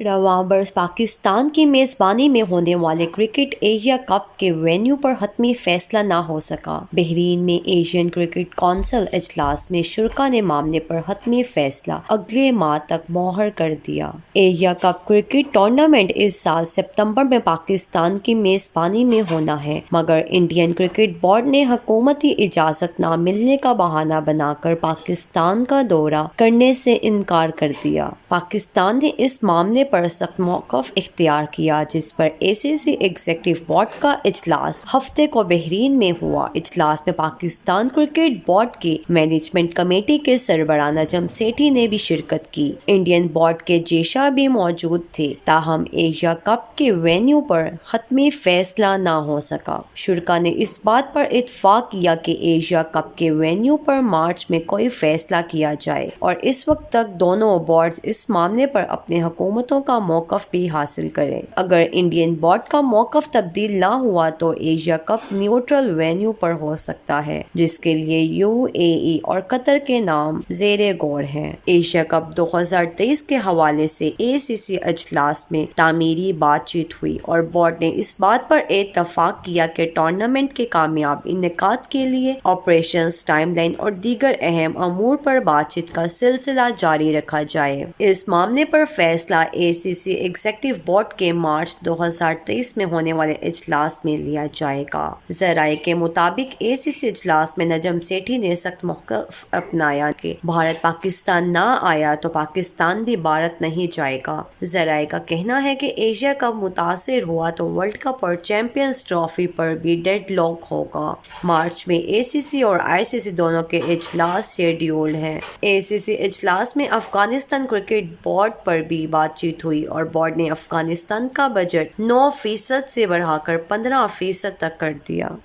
रवां बरस पाकिस्तान की मेज़बानी में होने वाले क्रिकेट एशिया कप के वेन्यू पर हतमी फैसला ना हो सका। बहरीन में एशियन क्रिकेट कौंसिल इजलास में शुरा ने मामले पर हतमी फैसला अगले माह तक मोहर कर दिया। एशिया कप क्रिकेट टूर्नामेंट इस साल सितंबर में पाकिस्तान की मेज़बानी में होना है, मगर इंडियन क्रिकेट बोर्ड ने हुकूमती इजाज़त न मिलने का बहाना बनाकर पाकिस्तान का दौरा करने से इनकार कर दिया। पाकिस्तान ने इस मामले पर सख्त मौक़िफ़ इख्तियार किया, जिस पर ACC एग्जीक्यूटिव बोर्ड का इजलास हफ्ते को बहरीन में हुआ। इजलास में पाकिस्तान क्रिकेट बोर्ड की मैनेजमेंट कमेटी के सरबराह नजम सेठी ने भी शिरकत की। इंडियन बोर्ड के जेशा भी मौजूद थे, ताहम एशिया कप के वेन्यू पर हतमी फैसला न हो सका। शुरा ने इस बात पर इत्तफाक किया कि एशिया कप के वेन्यू पर मार्च में कोई फैसला किया जाए, और इस वक्त तक दोनों बोर्ड्स इस मामले पर अपने हुकूमतों का मौक़िफ़ भी हासिल करें। अगर इंडियन बोर्ड का मौक़िफ़ तब्दील ना हुआ तो एशिया कप न्यूट्रल वेन्यू पर हो सकता है, जिसके लिए UAE और कतर के नाम ज़ेरे गौर हैं। एशिया कप 2023 के हवाले से ACC इजलास में तामीरी बातचीत हुई और बोर्ड ने इस बात पर इत्तफाक किया कि टूर्नामेंट के कामयाब इनेकाद के लिए ऑपरेशंस, टाइमलाइन और दीगर अहम अमूर पर बातचीत का सिलसिला जारी रखा जाए। इस मामले पर फैसला ACC एग्जीक्यूटिव बोर्ड के मार्च 2023 में होने वाले इजलास में लिया जाएगा। ज़राए के मुताबिक ACC इजलास में नजम सेठी ने सख्त मौक़िफ़ अपनाया कि भारत पाकिस्तान ना आया तो पाकिस्तान भी भारत नहीं जाएगा। ज़राए का कहना है कि एशिया कप मुतासिर हुआ तो वर्ल्ड कप और चैंपियंस ट्रॉफी पर भी डेडलॉक होगा। मार्च में ACC और ICC दोनों के इजलास शेड्यूल्ड हैं। ACC इजलास में अफगानिस्तान क्रिकेट बोर्ड पर भी बातचीत हुई और बोर्ड ने अफगानिस्तान का बजट 9% से बढ़ाकर 15% तक कर दिया।